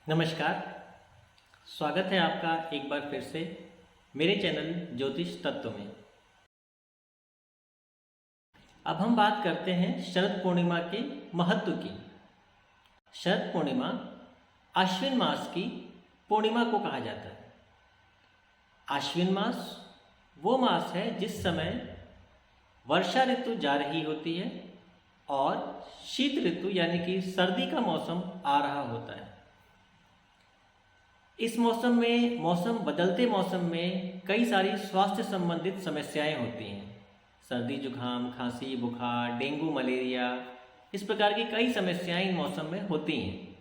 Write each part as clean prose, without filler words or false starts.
नमस्कार। स्वागत है आपका एक बार फिर से मेरे चैनल ज्योतिष तत्व में। अब हम बात करते हैं शरद पूर्णिमा के महत्व की। शरद पूर्णिमा आश्विन मास की पूर्णिमा को कहा जाता है। आश्विन मास वो मास है जिस समय वर्षा ऋतु जा रही होती है और शीत ऋतु यानी कि सर्दी का मौसम आ रहा होता है। इस मौसम बदलते मौसम में कई सारी स्वास्थ्य संबंधित समस्याएं होती हैं। सर्दी, जुकाम, खांसी, बुखार, डेंगू, मलेरिया, इस प्रकार की कई समस्याएं इन मौसम में होती हैं।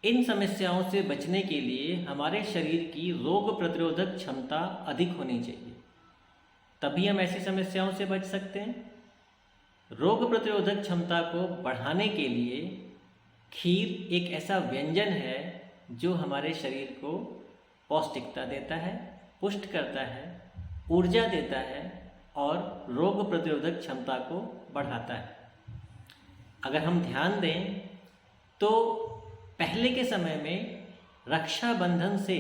इन समस्याओं से बचने के लिए हमारे शरीर की रोग प्रतिरोधक क्षमता अधिक होनी चाहिए, तभी हम ऐसी समस्याओं से बच सकते हैं। रोग प्रतिरोधक क्षमता को बढ़ाने के लिए खीर एक ऐसा व्यंजन है जो हमारे शरीर को पौष्टिकता देता है, पुष्ट करता है, ऊर्जा देता है और रोग प्रतिरोधक क्षमता को बढ़ाता है। अगर हम ध्यान दें तो पहले के समय में रक्षाबंधन से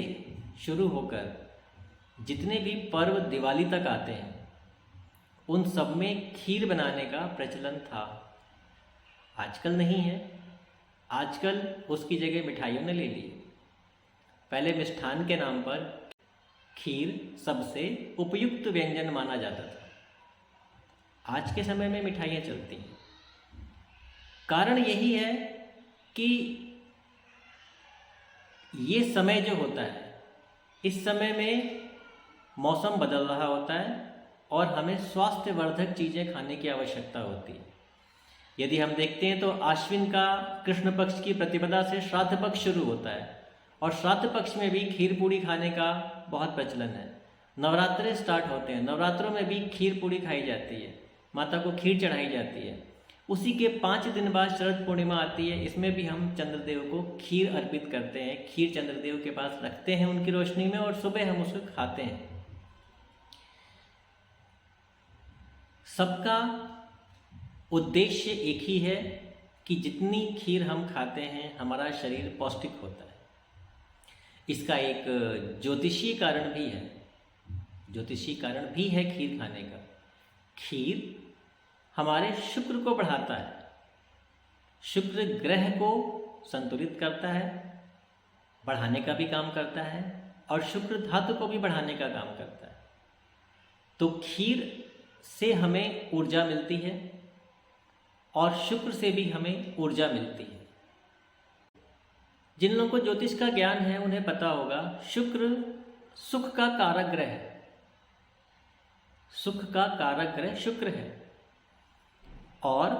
शुरू होकर जितने भी पर्व दिवाली तक आते हैं उन सब में खीर बनाने का प्रचलन था। आजकल नहीं है, आजकल उसकी जगह मिठाइयों ने ले ली। पहले मिष्ठान के नाम पर खीर सबसे उपयुक्त व्यंजन माना जाता था। आज के समय में मिठाइयाँ चलती हैं। कारण यही है कि ये समय जो होता है, इस समय में मौसम बदल रहा होता है और हमें स्वास्थ्यवर्धक चीज़ें खाने की आवश्यकता होती है। यदि हम देखते हैं तो आश्विन का कृष्ण पक्ष की प्रतिपदा से श्राद्ध पक्ष शुरू होता है और श्राद्ध पक्ष में भी खीर पूड़ी खाने का बहुत प्रचलन है। नवरात्रे स्टार्ट होते हैं, नवरात्रों में भी खीर पूड़ी खाई जाती है, माता को खीर चढ़ाई जाती है। उसी के 5 दिन बाद शरद पूर्णिमा आती है, इसमें भी हम चंद्रदेव को खीर अर्पित करते हैं। खीर चंद्रदेव के पास रखते हैं उनकी रोशनी में और सुबह हम उसको खाते हैं। सबका उद्देश्य एक ही है कि जितनी खीर हम खाते हैं हमारा शरीर पौष्टिक होता है। इसका एक ज्योतिषीय कारण भी है, खीर खाने का। खीर हमारे शुक्र को बढ़ाता है, शुक्र ग्रह को संतुलित करता है, बढ़ाने का भी काम करता है और शुक्र धातु को भी बढ़ाने का काम करता है। तो खीर से हमें ऊर्जा मिलती है और शुक्र से भी हमें ऊर्जा मिलती है। जिन लोगों को ज्योतिष का ज्ञान है उन्हें पता होगा शुक्र सुख का कारक ग्रह है। सुख का कारक ग्रह शुक्र है और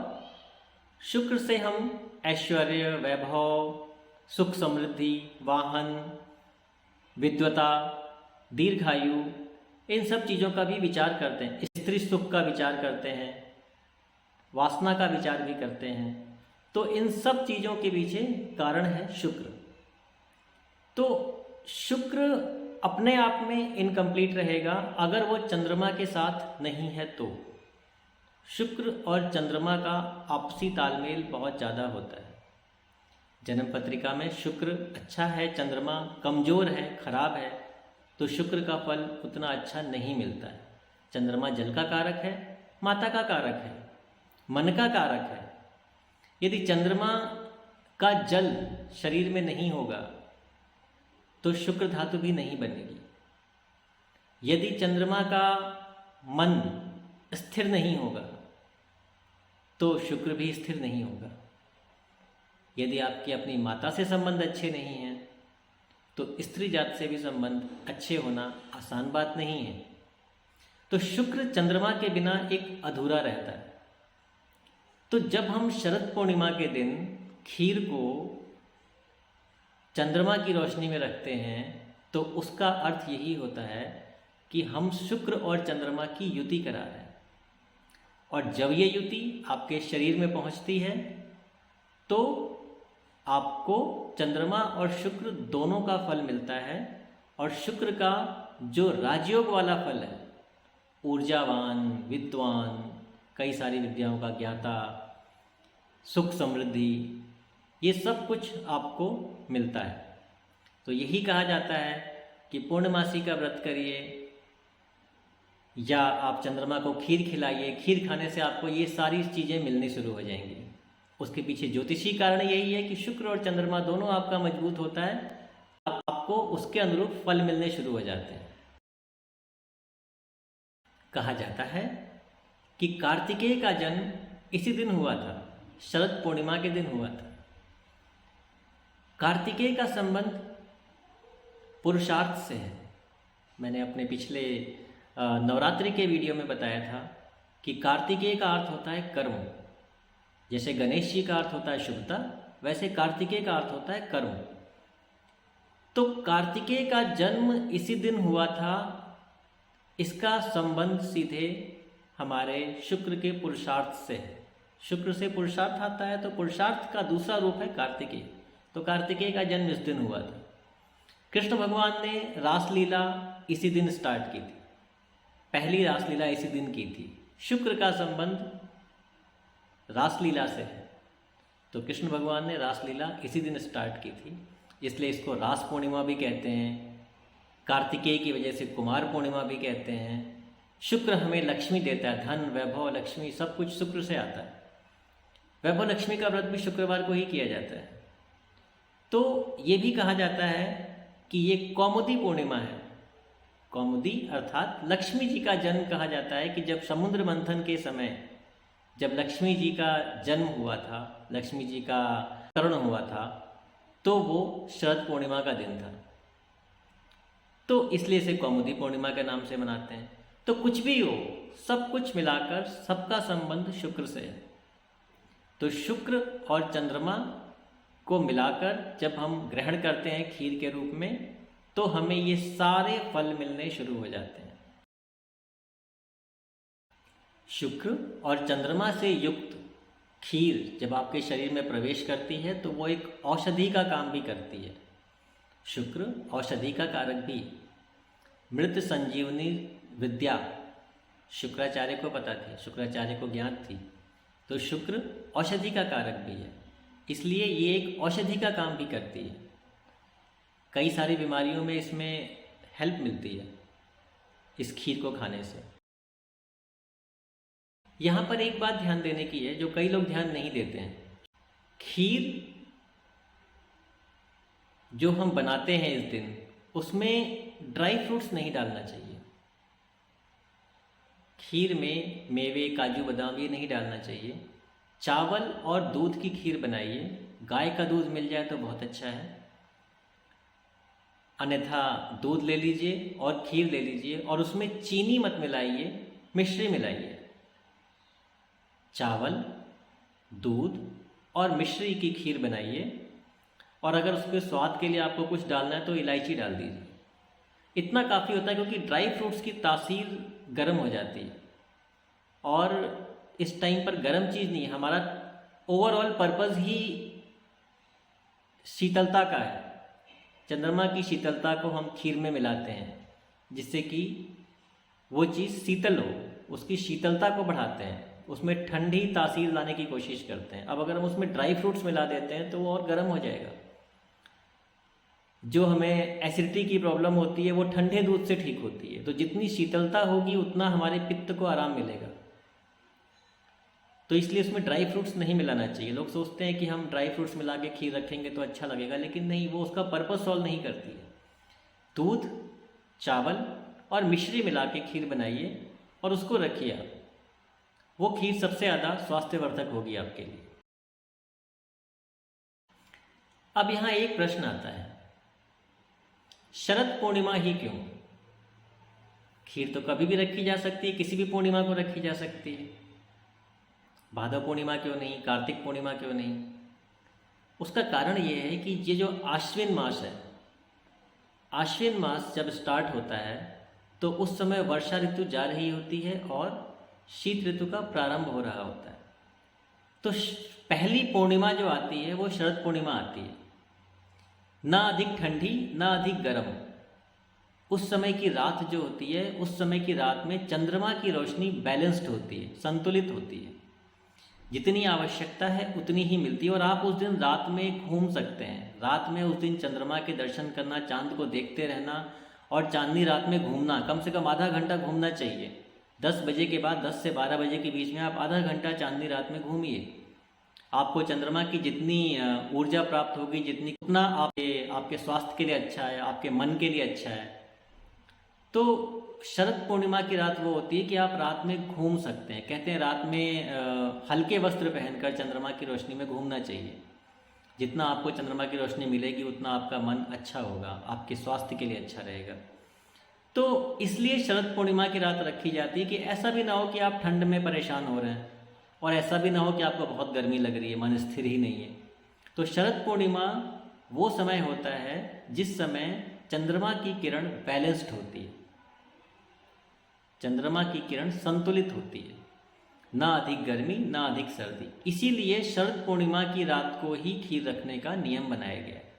शुक्र से हम ऐश्वर्य, वैभव, सुख समृद्धि, वाहन, विद्वता, दीर्घायु, इन सब चीज़ों का भी विचार करते हैं। स्त्री सुख का विचार करते हैं, वासना का विचार भी करते हैं। तो इन सब चीज़ों के पीछे कारण है शुक्र। तो शुक्र अपने आप में इनकम्प्लीट रहेगा अगर वो चंद्रमा के साथ नहीं है। तो शुक्र और चंद्रमा का आपसी तालमेल बहुत ज़्यादा होता है। जन्म पत्रिका में शुक्र अच्छा है, चंद्रमा कमज़ोर है, खराब है, तो शुक्र का फल उतना अच्छा नहीं मिलता है। चंद्रमा जल का कारक है, माता का कारक है, मन का कारक है। यदि चंद्रमा का जल शरीर में नहीं होगा तो शुक्र धातु भी नहीं बनेगी। यदि चंद्रमा का मन स्थिर नहीं होगा तो शुक्र भी स्थिर नहीं होगा। यदि आपकी अपनी माता से संबंध अच्छे नहीं हैं तो स्त्री जात से भी संबंध अच्छे होना आसान बात नहीं है। तो शुक्र चंद्रमा के बिना एक अधूरा रहता है। तो जब हम शरद पूर्णिमा के दिन खीर को चंद्रमा की रोशनी में रखते हैं तो उसका अर्थ यही होता है कि हम शुक्र और चंद्रमा की युति करा रहे हैं। और जब ये युति आपके शरीर में पहुंचती है तो आपको चंद्रमा और शुक्र दोनों का फल मिलता है। और शुक्र का जो राजयोग वाला फल है, ऊर्जावान, विद्वान, कई सारी विद्याओं का ज्ञाता, सुख समृद्धि, ये सब कुछ आपको मिलता है। तो यही कहा जाता है कि पूर्णमासी का व्रत करिए या आप चंद्रमा को खीर खिलाइए। खीर खाने से आपको ये सारी चीज़ें मिलनी शुरू हो जाएंगी। उसके पीछे ज्योतिषी कारण यही है कि शुक्र और चंद्रमा दोनों आपका मजबूत होता है, आपको उसके अनुरूप फल मिलने शुरू हो जाते हैं। कहा जाता है कि कार्तिकेय का जन्म इसी दिन हुआ था, शरद पूर्णिमा के दिन हुआ था। कार्तिकेय का संबंध पुरुषार्थ से है। मैंने अपने पिछले नवरात्रि के वीडियो में बताया था कि कार्तिकेय का अर्थ होता है कर्म। जैसे गणेश जी का अर्थ होता है शुभता, वैसे कार्तिकेय का अर्थ होता है कर्म। तो कार्तिकेय का जन्म इसी दिन हुआ था। इसका संबंध सीधे हमारे शुक्र के पुरुषार्थ से है। शुक्र से पुरुषार्थ आता है, तो पुरुषार्थ का दूसरा रूप है कार्तिकेय। तो कार्तिकेय का जन्म इस दिन हुआ था। कृष्ण भगवान ने रासलीला इसी दिन स्टार्ट की थी, पहली रासलीला इसी दिन की थी। शुक्र का संबंध रासलीला से है, तो कृष्ण भगवान ने रासलीला इसी दिन स्टार्ट की थी, इसलिए इसको रास पूर्णिमा भी कहते हैं। कार्तिकेय की वजह से कुमार पूर्णिमा भी कहते हैं। शुक्र हमें लक्ष्मी देता है, धन वैभव लक्ष्मी सब कुछ शुक्र से आता है। वैभव लक्ष्मी का व्रत भी शुक्रवार को ही किया जाता है। तो ये भी कहा जाता है कि ये कौमुदी पूर्णिमा है। कौमुदी अर्थात लक्ष्मी जी का जन्म कहा जाता है कि जब समुद्र मंथन के समय जब लक्ष्मी जी का जन्म हुआ था, लक्ष्मी जी का अवतरण हुआ था, तो वो शरद पूर्णिमा का दिन था। तो इसलिए इसे कौमुदी पूर्णिमा के नाम से मनाते हैं। तो कुछ भी हो, सब कुछ मिलाकर सबका संबंध शुक्र से है। तो शुक्र और चंद्रमा को मिलाकर जब हम ग्रहण करते हैं खीर के रूप में, तो हमें ये सारे फल मिलने शुरू हो जाते हैं। शुक्र और चंद्रमा से युक्त खीर जब आपके शरीर में प्रवेश करती है तो वो एक औषधि का काम भी करती है। शुक्र औषधि का कारक भी। मृत संजीवनी विद्या शुक्राचार्य को पता थी, शुक्राचार्य को ज्ञात थी। तो शुक्र औषधि का कारक भी है, इसलिए ये एक औषधि का काम भी करती है। कई सारी बीमारियों में इसमें हेल्प मिलती है इस खीर को खाने से। यहाँ पर एक बात ध्यान देने की है जो कई लोग ध्यान नहीं देते हैं। खीर जो हम बनाते हैं इस दिन, उसमें ड्राई फ्रूट्स नहीं डालना चाहिए। खीर में मेवे काजू बादाम ये नहीं डालना चाहिए। चावल और दूध की खीर बनाइए। गाय का दूध मिल जाए तो बहुत अच्छा है, अन्यथा दूध ले लीजिए और खीर ले लीजिए और उसमें चीनी मत मिलाइए, मिश्री मिलाइए। चावल, दूध और मिश्री की खीर बनाइए, और अगर उसके स्वाद के लिए आपको कुछ डालना है तो इलायची डाल दीजिए। इतना काफ़ी होता है, क्योंकि ड्राई फ्रूट्स की तासीर गर्म हो जाती है और इस टाइम पर गर्म चीज़ नहीं है। हमारा ओवरऑल पर्पज़ ही शीतलता का है। चंद्रमा की शीतलता को हम खीर में मिलाते हैं जिससे कि वो चीज़ शीतल हो, उसकी शीतलता को बढ़ाते हैं, उसमें ठंडी तासीर लाने की कोशिश करते हैं। अब अगर हम उसमें ड्राई फ्रूट्स मिला देते हैं तो वो और गर्म हो जाएगा। जो हमें एसिडिटी की प्रॉब्लम होती है वो ठंडे दूध से ठीक होती है। तो जितनी शीतलता होगी उतना हमारे पित्त को आराम मिलेगा। तो इसलिए उसमें ड्राई फ्रूट्स नहीं मिलाना चाहिए। लोग सोचते हैं कि हम ड्राई फ्रूट्स मिला के खीर रखेंगे तो अच्छा लगेगा, लेकिन नहीं, वो उसका पर्पस सॉल्व नहीं करती है। दूध, चावल और मिश्री मिला के खीर बनाइए और उसको रखिए आप। वो खीर सबसे ज़्यादा स्वास्थ्यवर्धक होगी आपके लिए। अब यहाँ एक प्रश्न आता है, शरद पूर्णिमा ही क्यों? खीर तो कभी भी रखी जा सकती है, किसी भी पूर्णिमा को रखी जा सकती है। भादव पूर्णिमा क्यों नहीं, कार्तिक पूर्णिमा क्यों नहीं? उसका कारण ये है कि ये जो आश्विन मास है, आश्विन मास जब स्टार्ट होता है तो उस समय वर्षा ऋतु जा रही होती है और शीत ऋतु का प्रारंभ हो रहा होता है। तो पहली पूर्णिमा जो आती है वो शरद पूर्णिमा आती है। ना अधिक ठंडी ना अधिक गर्म। उस समय की रात जो होती है, उस समय की रात में चंद्रमा की रोशनी बैलेंस्ड होती है, संतुलित होती है। जितनी आवश्यकता है उतनी ही मिलती है। और आप उस दिन रात में घूम सकते हैं, रात में उस दिन चंद्रमा के दर्शन करना, चांद को देखते रहना और चांदनी रात में घूमना, कम से कम आधा घंटा घूमना चाहिए। 10 बजे के बाद 10 से 12 बजे के बीच में आप आधा घंटा चांदनी रात में घूमिए। आपको चंद्रमा की जितनी ऊर्जा प्राप्त होगी, जितनी उतना आपके स्वास्थ्य के लिए अच्छा है, आपके मन के लिए अच्छा है। तो शरद पूर्णिमा की रात वो होती है कि आप रात में घूम सकते हैं। कहते हैं रात में हल्के वस्त्र पहनकर चंद्रमा की रोशनी में घूमना चाहिए। जितना आपको चंद्रमा की रोशनी मिलेगी उतना आपका मन अच्छा होगा, आपके स्वास्थ्य के लिए अच्छा रहेगा। तो इसलिए शरद पूर्णिमा की रात रखी जाती है कि ऐसा भी ना हो कि आप ठंड में परेशान हो रहे हैं और ऐसा भी ना हो कि आपको बहुत गर्मी लग रही है, मन स्थिर ही नहीं है। तो शरद पूर्णिमा वो समय होता है जिस समय चंद्रमा की किरण बैलेंस्ड होती है, चंद्रमा की किरण संतुलित होती है, ना अधिक गर्मी ना अधिक सर्दी। इसीलिए शरद पूर्णिमा की रात को ही खीर रखने का नियम बनाया गया है।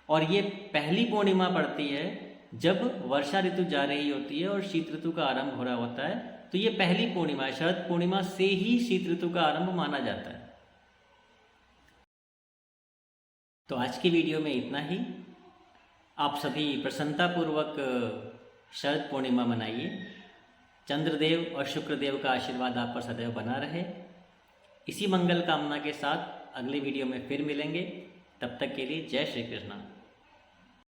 और ये पहली पूर्णिमा पड़ती है जब वर्षा ऋतु जा रही होती है और शीत ऋतु का आरंभ हो रहा होता है। तो ये पहली पूर्णिमा है, शरद पूर्णिमा से ही शीत ऋतु का आरंभ माना जाता है। तो आज की वीडियो में इतना ही। आप सभी प्रसन्नतापूर्वक शरद पूर्णिमा मनाइए। चंद्रदेव और शुक्रदेव का आशीर्वाद आप पर सदैव बना रहे। इसी मंगल कामना के साथ अगले वीडियो में फिर मिलेंगे। तब तक के लिए जय श्री कृष्ण।